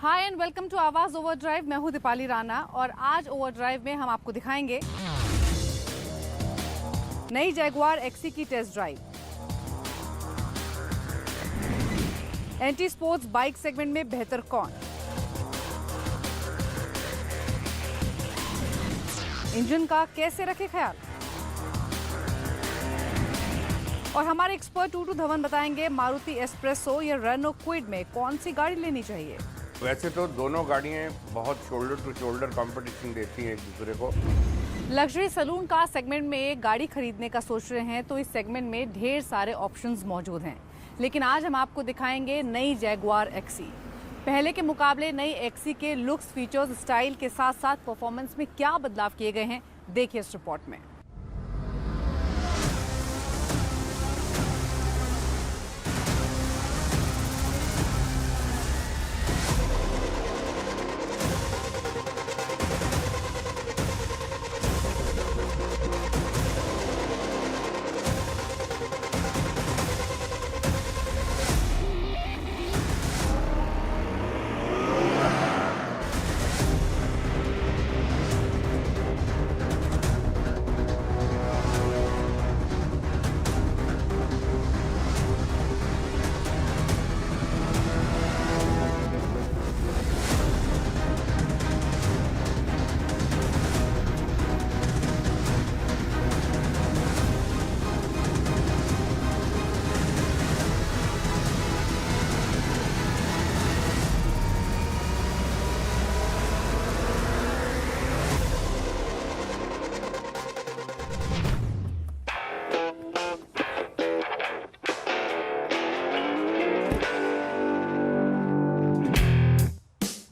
Hi and welcome to आवाज overdrive. मैं हूं दीपाली राणा और आज ओवरड्राइव में हम आपको दिखाएंगे नई जैगुआर एक्सी की test drive. Entry sports bike segment में बेहतर कौन, इंजन का कैसे रखे ख्याल, और हमारे एक्सपर्ट टूटू धवन बताएंगे मारुति एस्प्रेसो या रेनो क्विड में कौन सी गाड़ी लेनी चाहिए। वैसे तो दोनों गाड़ियाँ बहुत शोल्डर टू शोल्डर कंपटीशन देती हैं एक दूसरे को। लग्जरी सैलून कार सेगमेंट में एक गाड़ी खरीदने का सोच रहे हैं तो इस सेगमेंट में ढेर सारे ऑप्शंस मौजूद हैं, लेकिन आज हम आपको दिखाएंगे नई जैगुआर एक्सी। पहले के मुकाबले नई एक्सी के लुक्स, फीचर्स, स्टाइल के साथ साथ परफॉर्मेंस में क्या बदलाव किए गए हैं, देखिए इस रिपोर्ट में।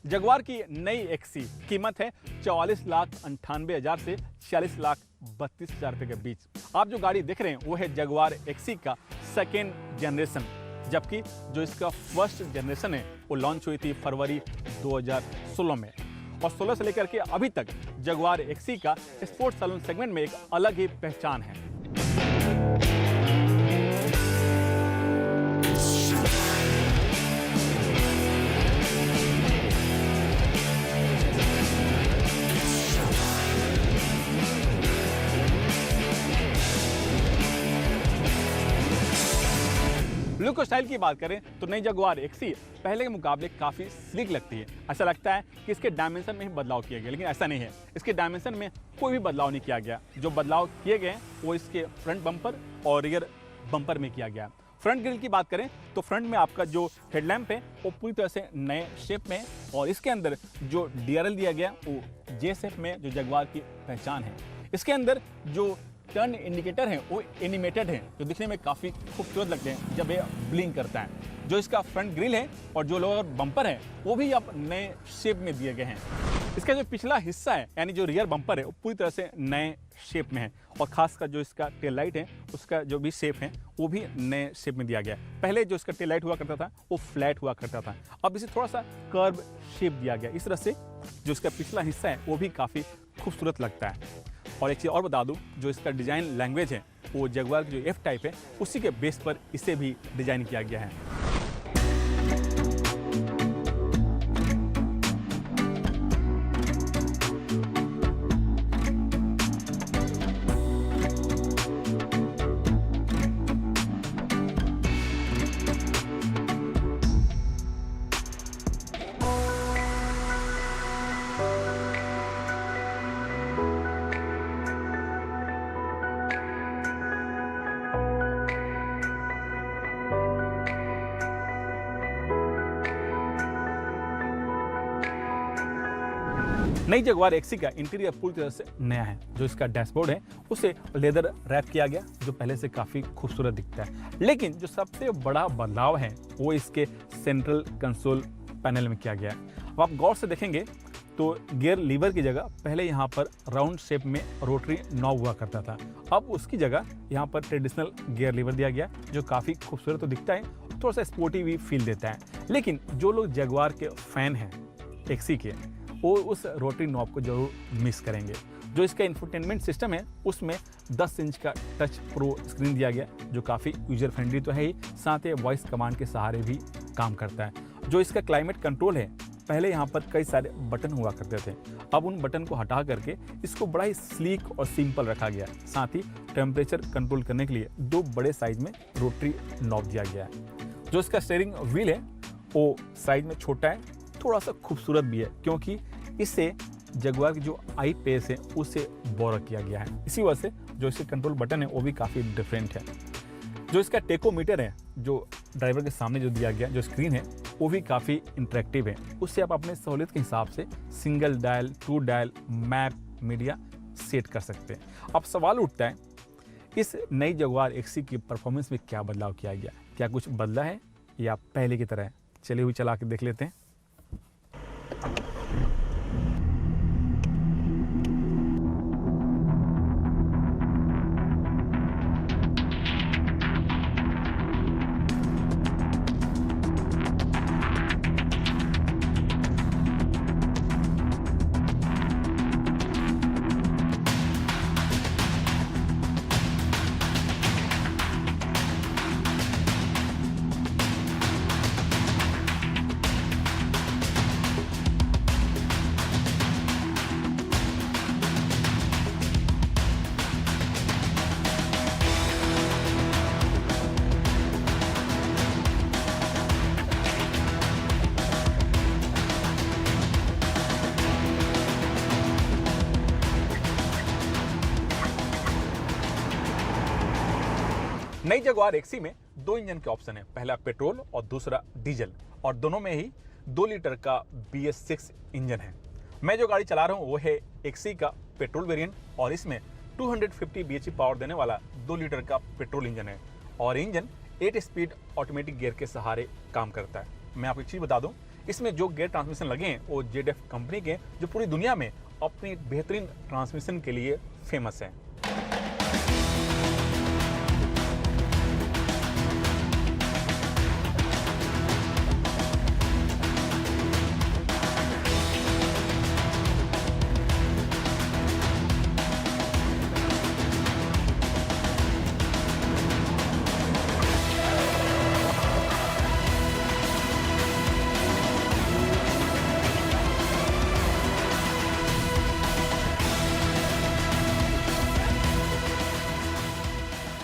जगुआर की नई एक्सी कीमत है 44,98,000 से 46,32,000 रुपए के बीच। आप जो गाड़ी देख रहे हैं वो है जगुआर एक्सी का सेकेंड जनरेशन, जबकि जो इसका फर्स्ट जनरेशन है वो लॉन्च हुई थी फरवरी 2016 में। और 16 से लेकर के अभी तक जगुआर एक्सी का स्पोर्ट्स सैलून सेगमेंट में एक अलग ही पहचान है। लुक और स्टाइल की बात करें तो नई जगुआर एक्सी पहले के मुकाबले काफ़ी स्लिक लगती है। ऐसा लगता है कि इसके डायमेंशन में ही बदलाव किया गया, लेकिन ऐसा नहीं है। इसके डायमेंशन में कोई भी बदलाव नहीं किया गया। जो बदलाव किए गए वो इसके फ्रंट बम्पर और रियर बम्पर में किया गया। फ्रंट ग्रिल की बात करें तो फ्रंट में आपका जो हेडलैम्प है वो पूरी तरह से नए शेप में है और इसके अंदर जो DRL दिया गया वो जे शेप में, जो जगुआर की पहचान है। इसके अंदर जो टर्न इंडिकेटर है वो एनिमेटेड है, जो दिखने में काफ़ी खूबसूरत लगते हैं जब ये ब्लिंक करता है। जो इसका फ्रंट ग्रिल है और जो लोअर बम्पर है वो भी अब नए शेप में दिए गए हैं। इसका जो पिछला हिस्सा है यानी जो रियर बम्पर है वो पूरी तरह से नए शेप में है और खासकर जो इसका टेल लाइट है उसका जो भी शेप है वो भी नए शेप में दिया गया है। पहले जो इसका टेल लाइट हुआ करता था वो फ्लैट हुआ करता था, अब इसे थोड़ा सा कर्व शेप दिया गया। इस तरह से जो इसका पिछला हिस्सा है वो भी काफ़ी खूबसूरत लगता है। और एक चीज़ और बता दूं, जो इसका डिज़ाइन लैंग्वेज है वो जगुआर की जो F टाइप है उसी के बेस पर इसे भी डिज़ाइन किया गया है। नई जगुआर एक्सी का इंटीरियर पूरी तरह से नया है। जो इसका डैशबोर्ड है उसे लेदर रैप किया गया, जो पहले से काफ़ी खूबसूरत दिखता है। लेकिन जो सबसे बड़ा बदलाव है वो इसके सेंट्रल कंसोल पैनल में किया गया है। अब आप गौर से देखेंगे तो गियर लीवर की जगह पहले यहाँ पर राउंड शेप में रोटरी नॉब हुआ करता था, अब उसकी जगह यहाँ पर ट्रेडिशनल गियर लीवर दिया गया, जो काफ़ी खूबसूरत तो दिखता है, थोड़ा सा स्पोर्टी भी फील देता है। लेकिन जो लोग जगुआर के फ़ैन हैं एक्सी के, वो उस रोटरी नॉब को जरूर मिस करेंगे। जो इसका इंफोटेनमेंट सिस्टम है उसमें 10 इंच का टच प्रो स्क्रीन दिया गया, जो काफ़ी यूजर फ्रेंडली तो है ही, साथ ही वॉइस कमांड के सहारे भी काम करता है। जो इसका क्लाइमेट कंट्रोल है पहले यहाँ पर कई सारे बटन हुआ करते थे। अब उन बटन को हटा करके इसको बड़ा ही स्लीक और सिंपल रखा गया है। साथ ही टेम्परेचर कंट्रोल करने के लिए 2 बड़े साइज में रोटरी नॉब दिया गया है। जो इसका स्टीयरिंग व्हील है वो साइज में छोटा है, थोड़ा सा खूबसूरत भी है क्योंकि इससे जगुआर की जो आई पेस है उसे बोरा किया गया है। इसी वजह से जो इसके कंट्रोल बटन है वो भी काफ़ी डिफरेंट है। जो इसका टेकोमीटर है जो ड्राइवर के सामने जो दिया गया जो स्क्रीन है वो भी काफ़ी इंटरेक्टिव है। उससे आप अपने सहूलियत के हिसाब से single dial, 2 dial, map, media set कर सकते हैं। अब सवाल उठता है इस नई जगुआर एक्सी की परफॉर्मेंस में क्या बदलाव किया गया, क्या कुछ बदला है या पहले की तरह है? चलिए हुई चला के देख लेते हैं। नई जगुआर एक्सी में 2 इंजन के ऑप्शन है, पहला पेट्रोल और दूसरा डीजल, और दोनों में ही 2 लीटर का BS6 इंजन है। मैं जो गाड़ी चला रहा हूँ वो है एक्सी का पेट्रोल वेरिएंट और इसमें 250 bhp पावर देने वाला 2 लीटर का पेट्रोल इंजन है और इंजन 8 स्पीड ऑटोमेटिक गियर के सहारे काम करता है। मैं आपको एक चीज़ बता दूं, इसमें जो गियर ट्रांसमिशन लगे हैं वो ZF कंपनी के, जो पूरी दुनिया में अपनी बेहतरीन ट्रांसमिशन के लिए फेमस है।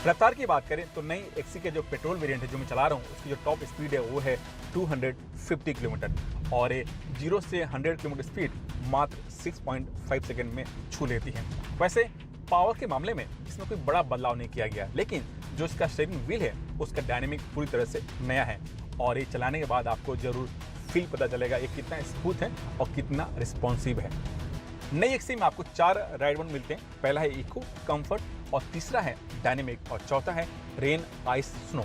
रफ्तार की बात करें तो नई एक्सी के जो पेट्रोल वेरिएंट है जो मैं चला रहा हूँ उसकी जो टॉप स्पीड है वो है 250 किलोमीटर और 0 से 100 किलोमीटर स्पीड मात्र 6.5 सेकंड में छू लेती है। वैसे पावर के मामले में इसमें कोई बड़ा बदलाव नहीं किया गया, लेकिन जो इसका स्टीयरिंग व्हील है उसका डायनेमिक पूरी तरह से नया है और ये चलाने के बाद आपको जरूर फील पता चलेगा ये कितना स्मूथ है और कितना रिस्पॉन्सिव है। नई एक्सी में आपको 4 राइड मोड मिलते हैं। पहला है इको, कंफर्ट और तीसरा है डायनेमिक और चौथा है rain, ice, snow.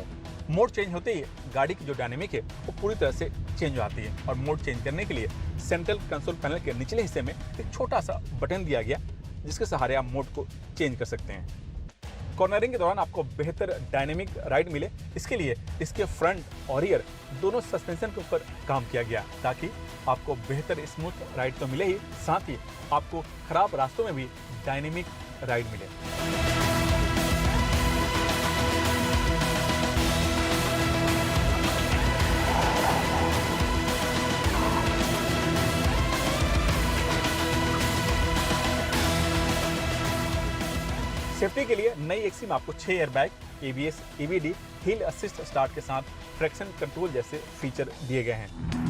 Mode change होते ही गाड़ी की जो डायनेमिक है वो पूरी तरह से चेंज हो जाती है और मोड चेंज करने के लिए सेंट्रल कंसोल पैनल के निचले हिस्से में एक छोटा सा बटन दिया गया जिसके सहारे आप मोड को चेंज कर सकते हैं। कॉर्नरिंग के दौरान आपको बेहतर डायनेमिक राइड मिले, इसके लिए इसके फ्रंट और रियर दोनों सस्पेंशन के ऊपर काम किया गया ताकि आपको बेहतर स्मूथ राइड तो मिले ही, साथ ही आपको खराब रास्तों में भी डायनेमिक राइड मिले। सेफ्टी के लिए नई एक्सी में आपको 6 एयरबैग, ABS, EBD, हिल असिस्ट स्टार्ट के साथ ट्रैक्शन कंट्रोल जैसे फीचर दिए गए हैं।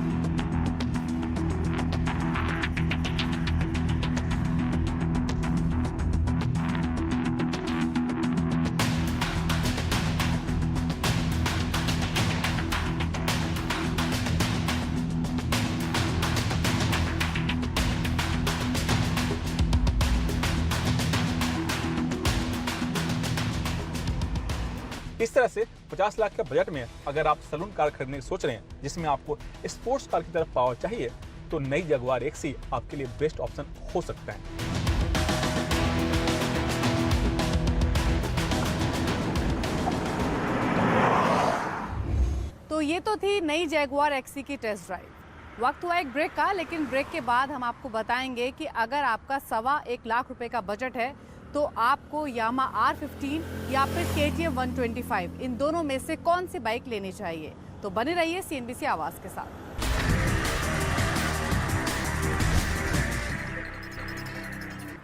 इस तरह से 50 लाख के बजट में अगर आप सलून कार खरीदने की सोच रहे हैं जिसमें आपको स्पोर्ट्स कार की तरफ पावर चाहिए तो नई जगुआर एक्सी आपके लिए बेस्ट ऑप्शन हो सकता है। तो ये तो थी नई जगुआर एक्सी की टेस्ट ड्राइव। वक्त हुआ एक ब्रेक का, लेकिन ब्रेक के बाद हम आपको बताएंगे कि अगर आपका 1.25 लाख रुपए का बजट है तो आपको यामा R15 या फिर KTM 125 इन दोनों में से कौन सी बाइक लेनी चाहिए। तो बने रहिए CNBC आवाज के साथ।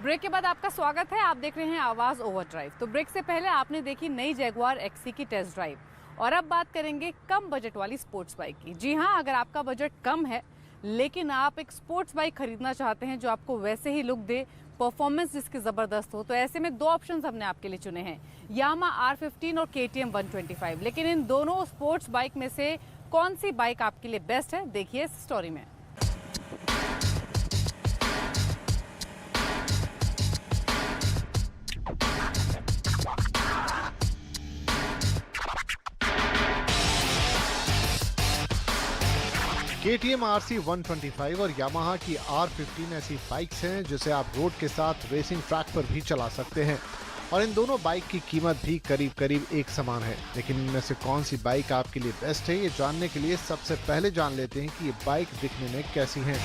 ब्रेक के बाद आपका स्वागत है। आप देख रहे हैं आवाज़ ओवरड्राइव। तो ब्रेक से पहले आपने देखी नई जैगुआर एक्सी की टेस्ट ड्राइव और अब बात करेंगे कम बजट वाली स्पोर्ट्स बाइक की। जी हाँ, अगर आपका बजट कम है लेकिन आप एक स्पोर्ट्स बाइक खरीदना चाहते हैं जो आपको वैसे ही लुक दे, परफॉर्मेंस जिसकी ज़बरदस्त हो, तो ऐसे में दो ऑप्शंस हमने आपके लिए चुने हैं, यामाहा R15 और KTM 125। लेकिन इन दोनों स्पोर्ट्स बाइक में से कौन सी बाइक आपके लिए बेस्ट है, देखिए इस स्टोरी में। KTM RC 125 और यामाहा की R15 ऐसी बाइक्स हैं जिसे आप रोड के साथ रेसिंग ट्रैक पर भी चला सकते हैं और इन दोनों बाइक की कीमत भी करीब करीब एक समान है। लेकिन इनमें से कौन सी बाइक आपके लिए बेस्ट है, ये जानने के लिए सबसे पहले जान लेते हैं कि ये बाइक दिखने में कैसी हैं।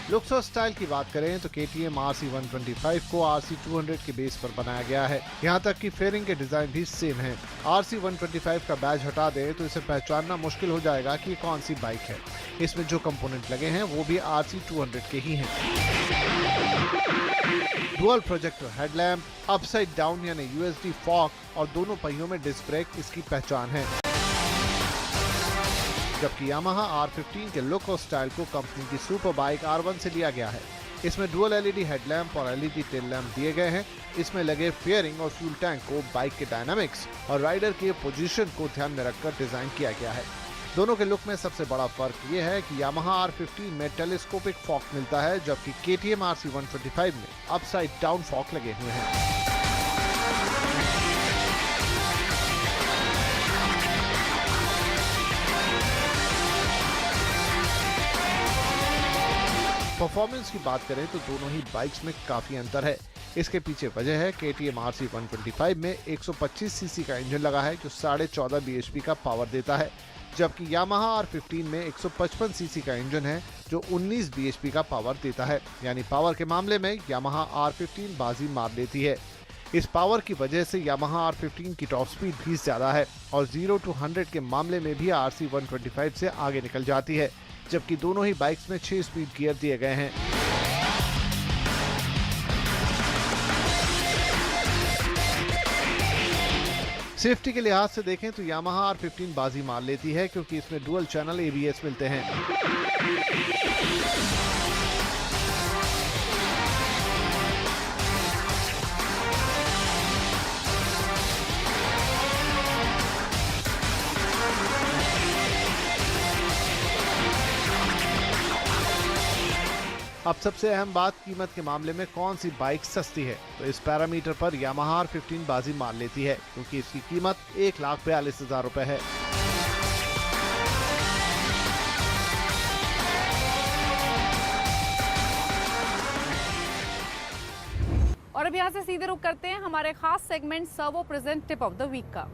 लुक्स और स्टाइल की बात करें तो KTM RC 125 को RC 200 के बेस पर बनाया गया है। यहाँ तक कि फेयरिंग के डिजाइन भी सेम है। RC 125 का बैज हटा दें तो इसे पहचानना मुश्किल हो जाएगा कि ये कौन सी बाइक है। इसमें जो कंपोनेंट लगे हैं वो भी RC 200 के ही हैं। Dual projector headlamp, upside down यानी USD फॉक और दोनों पहियों में डिस्क ब्रेक इसकी पहचान है। जबकि यामाहा R15 के लुक और स्टाइल को कंपनी की सुपर बाइक R1 से लिया गया है। इसमें डुअल LED हेडलैम्प और LED टेल लैम्प दिए गए हैं। इसमें लगे फेयरिंग और फ्यूल टैंक को बाइक के डायनामिक्स और राइडर के पोजीशन को ध्यान में रखकर डिजाइन किया गया है। दोनों के लुक में सबसे बड़ा फर्क ये है कि यामाहा R15 में टेलीस्कोपिक फॉक मिलता है, जबकि KTM RC 125 में अपसाइड डाउन फॉक लगे हुए हैं। परफॉर्मेंस की बात करें तो दोनों ही बाइक्स में काफी अंतर है। इसके पीछे वजह है KTM RC 125 में 125 सीसी का इंजन लगा है जो 14.5 bhp का पावर देता है, जबकि यामाहा R15 में 155 सीसी का इंजन है जो 19 bhp का पावर देता है। यानी पावर के मामले में यामाहा R15 बाजी मार लेती है। इस पावर की वजह से यामाहा R15 की टॉप स्पीड भी ज्यादा है और 0 to 100 के मामले में भी RC 125 से आगे निकल जाती है, जबकि दोनों ही बाइक्स में 6 स्पीड गियर दिए गए हैं। सेफ्टी के लिहाज से देखें तो यामाहा R15 बाजी मार लेती है क्योंकि इसमें डुअल चैनल ABS मिलते हैं। अब सबसे अहम बात कीमत के मामले में कौन सी बाइक सस्ती है, तो इस पैरामीटर पर यामाहा R15 बाजी मार लेती है क्योंकि इसकी कीमत 1,42,000 रुपए है। और अब यहाँ से सीधे रुक करते हैं हमारे खास segment Servo present tip of the week का।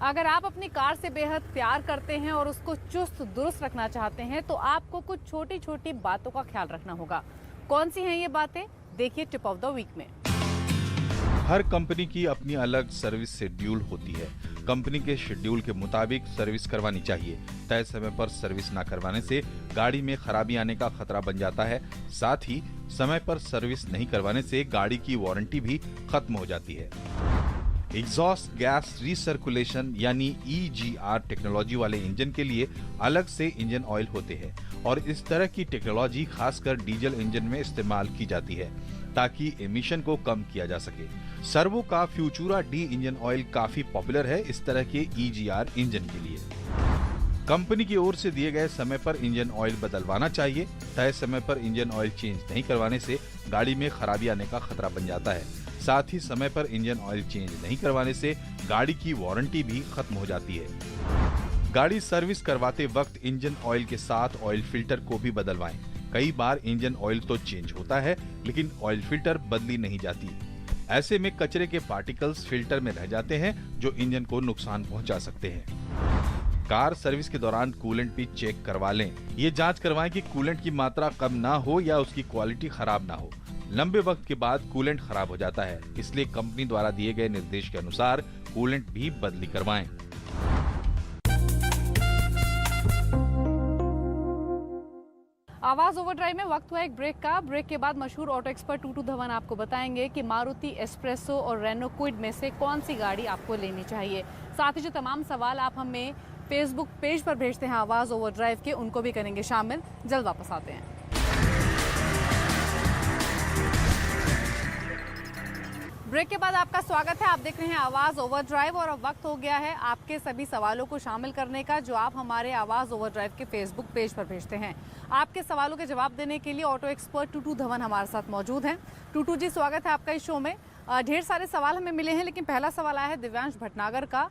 अगर आप अपनी कार से बेहद प्यार करते हैं और उसको चुस्त दुरुस्त रखना चाहते हैं तो आपको कुछ छोटी छोटी बातों का ख्याल रखना होगा। कौन सी हैं ये बातें, देखिए टिप ऑफ द वीक में। हर कंपनी की अपनी अलग सर्विस शेड्यूल होती है। कंपनी के शेड्यूल के मुताबिक सर्विस करवानी चाहिए। तय समय पर सर्विस न करवाने से गाड़ी में खराबी आने का खतरा बन जाता है। साथ ही समय पर सर्विस नहीं करवाने से गाड़ी की वारंटी भी खत्म हो जाती है। एग्जॉस्ट गैस रिसर्कुलेशन यानी EGR टेक्नोलॉजी वाले इंजन के लिए अलग से इंजन ऑयल होते हैं और इस तरह की टेक्नोलॉजी खासकर डीजल इंजन में इस्तेमाल की जाती है ताकि एमिशन को कम किया जा सके। सर्वो का फ्यूचुरा D इंजन ऑयल काफी पॉपुलर है इस तरह के EGR इंजन के लिए। कंपनी की ओर से दिए गए समय पर इंजन ऑयल बदलवाना चाहिए। तय समय पर इंजन ऑयल चेंज नहीं करवाने से गाड़ी में खराबी आने का खतरा बन जाता है। साथ ही समय पर इंजन ऑयल चेंज नहीं करवाने से गाड़ी की वारंटी भी खत्म हो जाती है। गाड़ी सर्विस करवाते वक्त इंजन ऑयल के साथ ऑयल फिल्टर को भी बदलवाएं। कई बार इंजन ऑयल तो चेंज होता है लेकिन ऑयल फिल्टर बदली नहीं जाती। ऐसे में कचरे के पार्टिकल्स फिल्टर में रह जाते हैं जो इंजन को नुकसान पहुंचा सकते हैं। कार सर्विस के दौरान कूलेंट भी चेक करवा लें। ये जांच करवाएं कि कूलेंट की मात्रा कम ना हो या उसकी क्वालिटी खराब ना हो। लंबे वक्त के बाद कूलेंट खराब हो जाता है, इसलिए कंपनी द्वारा दिए गए निर्देश के अनुसार कूलेंट भी बदली करवाएं। आवाज ओवरड्राइव में वक्त हुआ एक ब्रेक का। ब्रेक के बाद मशहूर ऑटो एक्सपर्ट टूटू धवन आपको बताएंगे कि मारुति एस्प्रेसो और रेनो क्विड में से कौन सी गाड़ी आपको लेनी चाहिए। साथ ही जो तमाम सवाल आप हमें फेसबुक पेज पर भेजते हैं आवाज ओवरड्राइव के, उनको भी करेंगे शामिल। जल्द वापस आते हैं। ब्रेक के बाद आपका स्वागत है। आप देख रहे हैं आवाज़ ओवरड्राइव और अब वक्त हो गया है आपके सभी सवालों को शामिल करने का, जो आप हमारे आवाज़ ओवरड्राइव के फेसबुक पेज पर भेजते हैं। आपके सवालों के जवाब देने के लिए ऑटो एक्सपर्ट टूटू धवन हमारे साथ मौजूद हैं। टूटू जी, स्वागत है आपका इस शो में। ढेर सारे सवाल हमें मिले हैं, लेकिन पहला सवाल आया है दिव्यांश भटनागर का।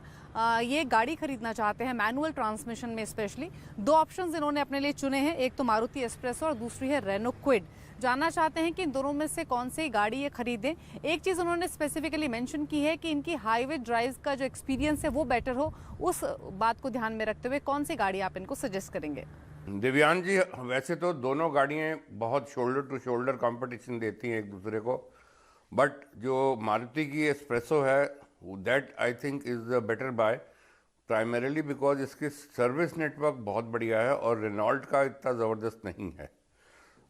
ये गाड़ी खरीदना चाहते हैं मैनुअल ट्रांसमिशन में स्पेशली। दो ऑप्शंस इन्होंने अपने लिए चुने हैं, एक तो मारुति एस्प्रेसो और दूसरी है रेनो क्विड। जानना चाहते हैं कि इन दोनों में से कौन सी गाड़ी ये खरीदें। एक चीज़ उन्होंने स्पेसिफिकली मेंशन की है कि इनकी हाईवे ड्राइव का जो एक्सपीरियंस है वो बेटर हो। उस बात को ध्यान में रखते हुए कौन सी गाड़ी आप इनको सजेस्ट करेंगे? दिव्यांश जी, वैसे तो दोनों गाड़ियाँ बहुत शोल्डर टू शोल्डर कंपटीशन देती हैं एक दूसरे को, बट जो मारुति की एस्प्रेसो है that I think is the better buy, primarily because इसकी सर्विस नेटवर्क बहुत बढ़िया है और रेनॉल्ट का इतना ज़बरदस्त नहीं है,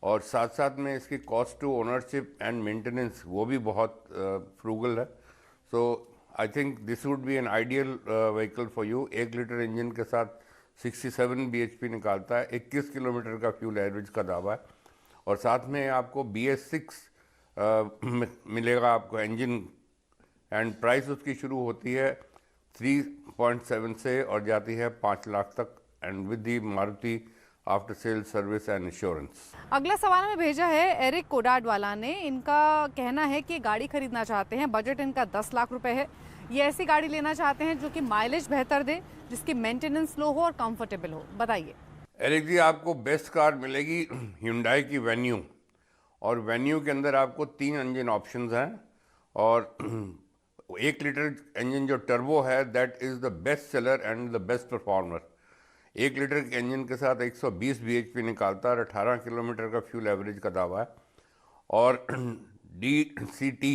और साथ साथ में इसकी cost to ownership and maintenance वो भी बहुत फ्रूगल है। So I think this would be an ideal vehicle for you. 1 litre engine के साथ 67 bhp निकालता है, 21 किलोमीटर का फ्यूल एवरेज का दावा है, और साथ में आपको BS6 मिलेगा आपको इंजन, एंड प्राइस उसकी शुरू होती है 3.7 से और जाती है 5 लाख तक, and with the Maruti after sale service and insurance. अगला सवाल हमें भेजा है एरिक कोडाड वाला ने। इनका कहना है कि गाड़ी खरीदना चाहते हैं, बजट इनका 10 लाख रुपए है। ये ऐसी गाड़ी लेना चाहते हैं जो कि माइलेज बेहतर दे, जिसकी मेंटेनेंस लो हो और कंफर्टेबल हो। बताइए एरिक जी, आपको बेस्ट कार मिलेगी Hyundai की वेन्यू, और वेन्यू के अंदर आपको 3 इंजन ऑप्शंस हैं, और 1 लीटर इंजन जो टर्बो है that is the best seller and the best performer. 1 litre के इंजन के साथ 120 bhp निकालता है और 18 किलोमीटर का फ्यूल एवरेज का दावा है, और DCT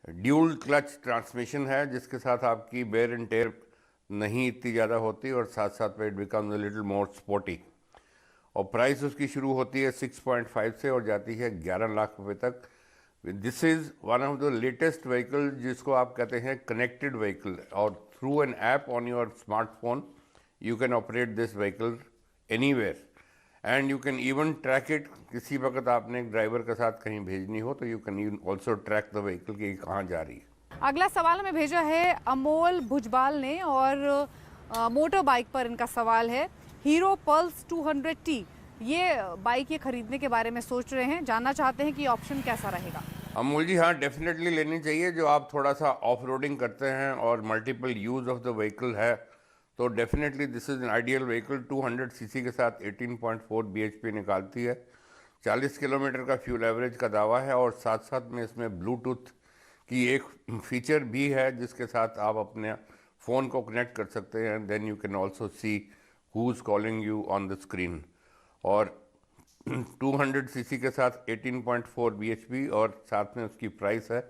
ड्यूल क्लच ट्रांसमिशन है, जिसके साथ आपकी बेयर एंड टेयर नहीं इतनी ज़्यादा होती, और साथ साथ में it becomes a little more sporty. और प्राइस उसकी शुरू होती है 6.5 से और जाती है 11 लाख रुपए तक। This is one of the latest vehicle जिसको आप कहते हैं कनेक्टेड व्हीकल, और through an app on your smartphone you can operate this vehicle anywhere and you can even track it। किसी वक्त आपने एक ड्राइवर के साथ कहीं भेजनी हो तो you can even also track the vehicle कि कहाँ जा रही है। अगला सवाल हमें भेजा है अमोल भुजबाल ने, और मोटर बाइक पर इनका सवाल है। हीरो पल्स 200T ये बाइक ये खरीदने के बारे में सोच रहे हैं, जानना चाहते हैं कि ऑप्शन कैसा रहेगा। अमोल जी, हाँ डेफिनेटली लेनी चाहिए। जो आप थोड़ा सा ऑफ रोडिंग करते हैं और multiple use of the vehicle है तो definitely this is an ideal vehicle. 200 CC के साथ 18.4 bhp निकालती है, 40 किलोमीटर का फ्यूल एवरेज का दावा है, और साथ साथ में इसमें ब्लूटूथ की एक फीचर भी है जिसके साथ आप अपने फ़ोन को कनेक्ट कर सकते हैं, then you can also see who is calling you on the screen. और 200 सीसी के साथ 18.4 bhp और साथ में उसकी प्राइस है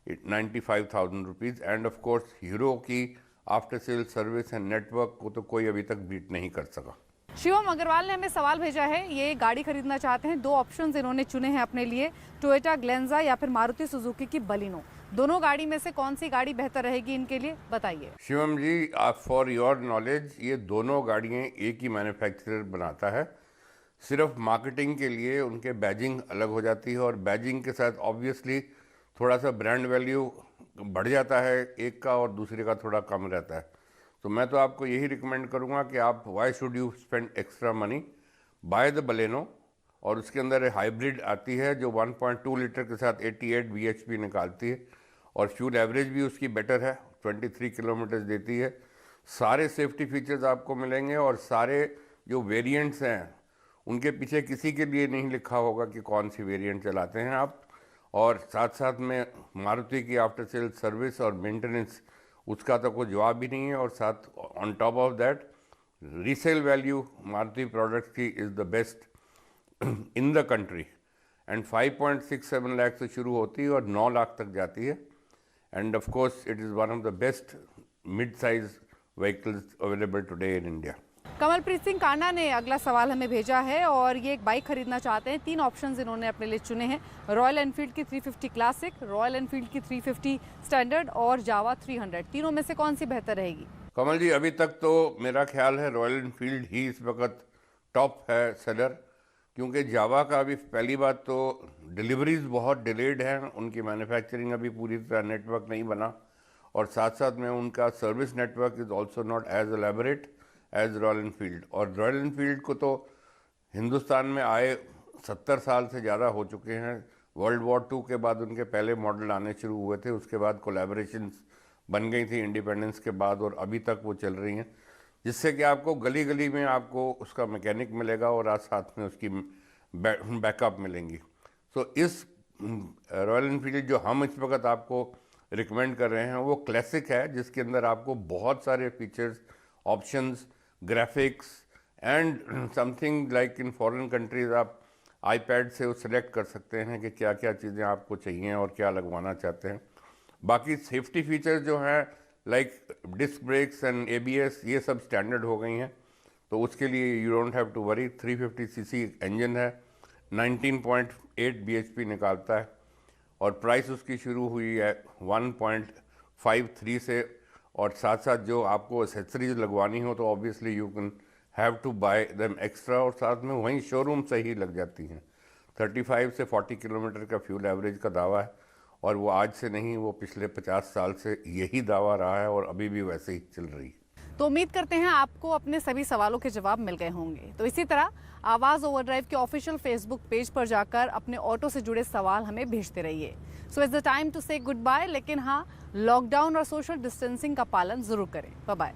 95,000 rupees, and of course Hero की after sale service and network को तो कोई अभी तक बीट नहीं कर सका। शिवम अग्रवाल ने हमें सवाल भेजा है, ये गाड़ी खरीदना चाहते हैं। 2 ऑप्शंस इन्होंने चुने हैं अपने लिए, टोयोटा ग्लेंजा या फिर मारुति सुजुकी की बलिनो। दोनों गाड़ी में से कौन सी गाड़ी बेहतर रहेगी इनके लिए, बताइए। शिवम जी, आप फॉर योर नॉलेज, ये दोनों गाड़ियाँ एक ही मैन्युफैक्चरर बनाता है, सिर्फ मार्केटिंग के लिए उनके बैजिंग अलग हो जाती है, और बैजिंग के साथ ऑब्वियसली थोड़ा सा ब्रांड वैल्यू बढ़ जाता है एक का और दूसरे का थोड़ा कम रहता है। तो मैं तो आपको यही रिकमेंड करूंगा कि आप why should you spend extra money, by the Baleno. और उसके अंदर हाइब्रिड आती है जो 1.2 लीटर के साथ 88 bhp निकालती है, और फ्यूल एवरेज भी उसकी बेटर है, 23 किलोमीटर देती है। सारे सेफ्टी फीचर्स आपको मिलेंगे, और सारे जो वेरिएंट्स हैं उनके पीछे किसी के लिए नहीं लिखा होगा कि कौन सी वेरिएंट चलाते हैं आप, और साथ साथ में मारुति की आफ्टर सेल सर्विस और मेंटेनेंस उसका तो कोई जवाब ही नहीं है, और साथ on top of that resale value Maruti products की is the best in the country, and 5.67 lakh से शुरू होती है और 9 लाख तक जाती है, and of course it is one of the best mid size vehicles available today in India. Kamalpreet Singh Kanda ने अगला सवाल हमें भेजा है और ये एक बाइक खरीदना चाहते हैं। 3 ऑप्शंस इन्होंने अपने लिए चुने हैं, रॉयल एनफील्ड की 350 क्लासिक, रॉयल एनफील्ड की 350 स्टैंडर्ड और जावा 300। तीनों में से कौन सी बेहतर रहेगी? कमल जी, अभी तक तो मेरा ख्याल है रॉयल एनफील्ड ही इस वक्त टॉप है सेलर, क्योंकि जावा का अभी पहली बात तो डिलीवरीज बहुत डिलेड हैं, उनकी मैन्युफैक्चरिंग अभी पूरी तरह नेटवर्क नहीं बना, और साथ साथ में उनका service network is also not as elaborate as Royal Enfield. और रॉयल एनफील्ड को तो हिंदुस्तान में आए 70 साल से ज़्यादा हो चुके हैं। वर्ल्ड वॉर 2 के बाद उनके पहले मॉडल आने शुरू हुए थे, उसके बाद कोलैबोरेशंस बन गई थी इंडिपेंडेंस के बाद, और अभी तक वो चल रही हैं, जिससे कि आपको गली गली में आपको उसका मैकेनिक मिलेगा और आज साथ में उसकी बैकअप मिलेंगी। तो इस रॉयल एनफील्ड जो हम इस वक्त आपको रिकमेंड कर रहे हैं वो क्लासिक है, जिसके अंदर आपको बहुत सारे features, options, graphics and something like in foreign countries आप आईपैड से वो सिलेक्ट कर सकते हैं कि क्या क्या चीज़ें आपको चाहिए और क्या लगवाना चाहते हैं। बाकी सेफ्टी फीचर्स जो हैं like disc brakes and ABS, ये सब स्टैंडर्ड हो गई हैं, तो उसके लिए you don't have to worry. 350 CC engine है, 19.8 bhp निकालता है, और प्राइस उसकी शुरू हुई है 1.53 से, और साथ साथ जो आपको एसेसरीज लगवानी हो तो obviously you can have to buy them extra, और साथ में वहीं शोरूम से ही लग जाती हैं। 35 से 40 किलोमीटर का फ्यूल एवरेज का दावा है, और वो आज से नहीं, वो पिछले 50 साल से यही दावा रहा है और अभी भी वैसे ही चल रही है। तो उम्मीद करते हैं आपको अपने सभी सवालों के जवाब मिल गए होंगे। तो इसी तरह आवाज़ ओवरड्राइव के ऑफिशियल फेसबुक पेज पर जाकर अपने ऑटो से जुड़े सवाल हमें भेजते रहिए। So it's the time to say good bye, लेकिन हाँ, लॉकडाउन और सोशल डिस्टेंसिंग का पालन जरूर करें। Bye bye.